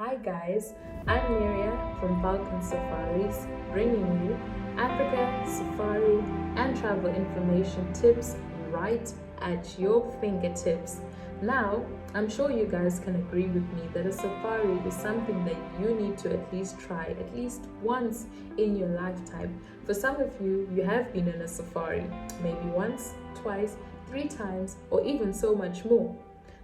Hi guys, I'm Miria from Falcon Safaris, bringing you Africa, safari, and travel information tips right at your fingertips. Now, I'm sure you guys can agree with me that a safari is something that you need to at least try at least once in your lifetime. For some of you, you have been in a safari, maybe once, twice, 3 times, or even so much more.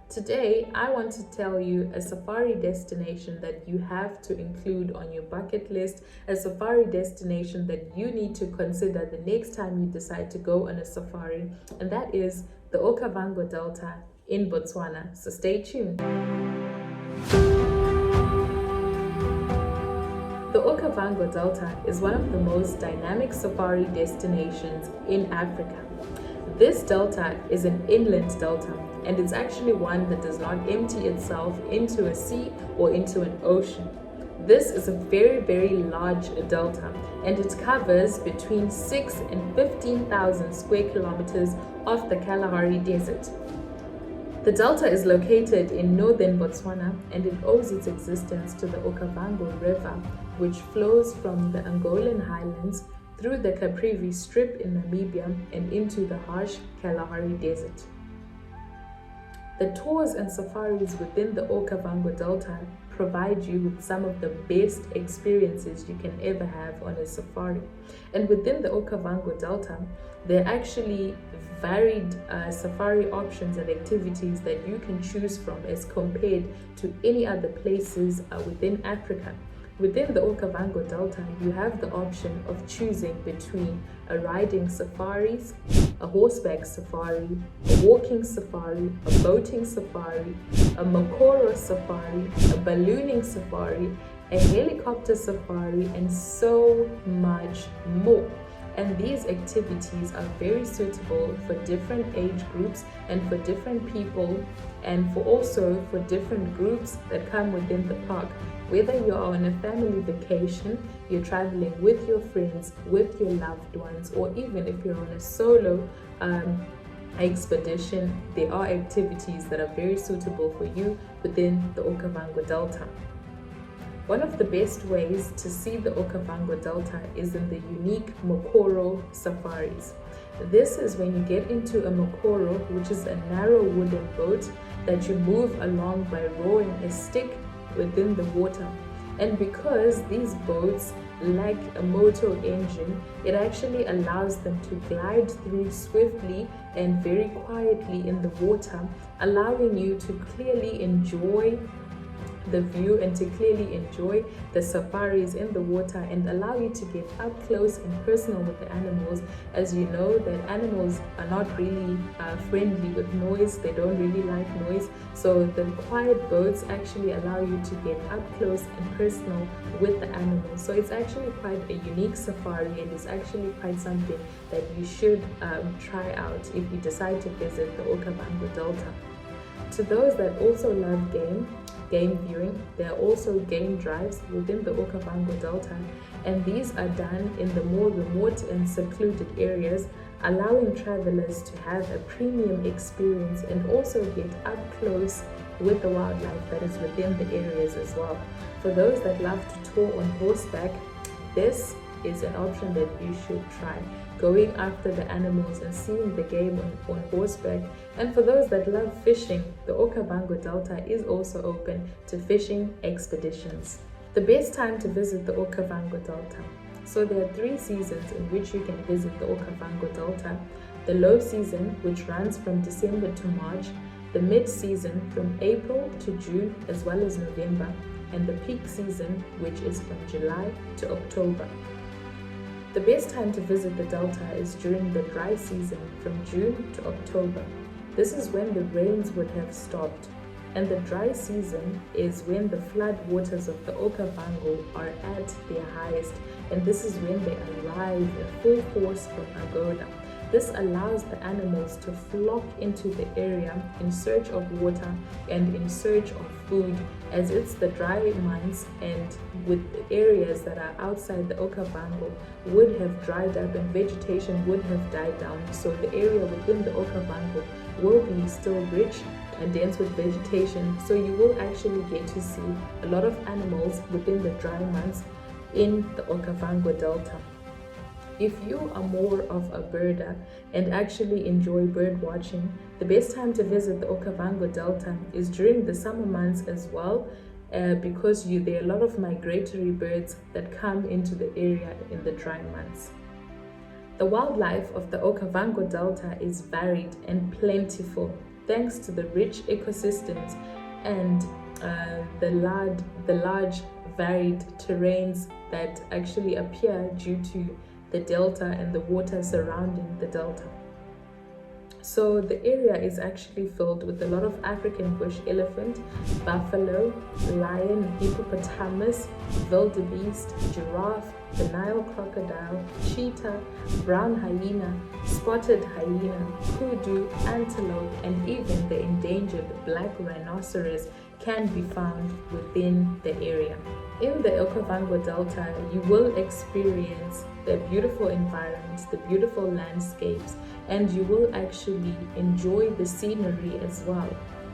Today, I want to tell you a safari destination that you have to include on your bucket list, a safari destination that you need to consider the next time you decide to go on a safari, and that is the Okavango Delta in Botswana. So stay tuned. The Okavango Delta is one of the most dynamic safari destinations in Africa. This delta is an inland delta, and it's actually one that does not empty itself into a sea or into an ocean. This is a very large delta, and it covers between 6,000 and 15,000 square kilometers of the Kalahari Desert. The delta is located in northern Botswana, and it owes its existence to the Okavango River, which flows from the Angolan highlands through the Caprivi Strip in Namibia and into the harsh Kalahari Desert. The tours and safaris within the Okavango Delta provide you with some of the best experiences you can ever have on a safari. And within the Okavango Delta, there are actually varied safari options and activities that you can choose from as compared to any other places within Africa. Within the Okavango Delta, you have the option of choosing between a riding safaris, a horseback safari, a walking safari, a boating safari, a Mokoro Safari, a ballooning safari, a helicopter safari, and so much more. And these activities are very suitable for different age groups and for different people, and also for different groups that come within the park. Whether you're on a family vacation, you're traveling with your friends, with your loved ones, or even if you're on a solo expedition, there are activities that are very suitable for you within the Okavango Delta. One of the best ways to see the Okavango Delta is in the unique Mokoro Safaris. This is when you get into a Mokoro, which is a narrow wooden boat that you move along by rowing a stick within the water. And because these boats lack a motor engine, it actually allows them to glide through swiftly and very quietly in the water, allowing you to clearly enjoy the view and to clearly enjoy the safaris in the water and allow you to get up close and personal with the animals. As you know, that animals are not really friendly with noise. They don't really like noise, so the quiet boats actually allow you to get up close and personal with the animals. So it's actually quite a unique safari, and it's actually quite something that you should try out if you decide to visit the Okavango Delta. To those that also love game viewing, there are also game drives within the Okavango Delta, and these are done in the more remote and secluded areas, allowing travelers to have a premium experience and also get up close with the wildlife that is within the areas as well. For those that love to tour on horseback, this is an option that you should try, going after the animals and seeing the game on horseback. And for those that love fishing, the Okavango Delta is also open to fishing expeditions. The best time to visit the Okavango Delta. So there are 3 seasons in which you can visit the Okavango Delta. The low season, which runs from December to March, the mid-season from April to June as well as November, and the peak season, which is from July to October. The best time to visit the Delta is during the dry season from June to October. This is when the rains would have stopped, and the dry season is when the flood waters of the Okavango are at their highest, and this is when they arrive in full force from Angola. This allows the animals to flock into the area in search of water and in search of food, as it's the dry months, and with areas that are outside the Okavango would have dried up and vegetation would have died down. So the area within the Okavango will be still rich and dense with vegetation, so you will actually get to see a lot of animals within the dry months in the Okavango Delta. If you are more of a birder and actually enjoy bird watching, the best time to visit the Okavango Delta is during the summer months as well, because there are a lot of migratory birds that come into the area in the dry months. The wildlife of the Okavango Delta is varied and plentiful thanks to the rich ecosystems and the large varied terrains that actually appear due to the delta and the water surrounding the delta. So the area is actually filled with a lot of African bush elephant, buffalo, lion, hippopotamus, wildebeest, giraffe, the Nile crocodile, cheetah, brown hyena, spotted hyena, kudu, antelope, and even the endangered black rhinoceros can be found within the area. In the Okavango Delta, you will experience the beautiful environments, the beautiful landscapes, and you will actually enjoy the scenery as well.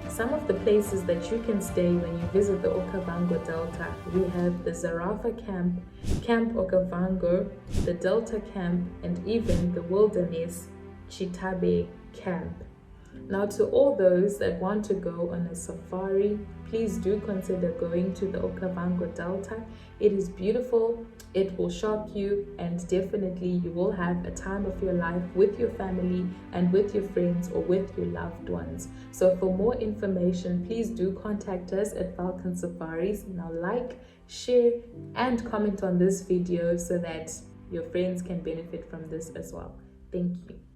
Some of the places that you can stay when you visit the Okavango Delta, we have the Zarafa Camp, Camp Okavango, the Delta Camp, and even the Wilderness Chitabe Camp. Now, to all those that want to go on a safari, please do consider going to the Okavango Delta. It is beautiful, it will shock you, and definitely you will have a time of your life with your family and with your friends or with your loved ones. So for more information, please do contact us at Falcon Safaris. Now like, share, and comment on this video so that your friends can benefit from this as well. Thank you.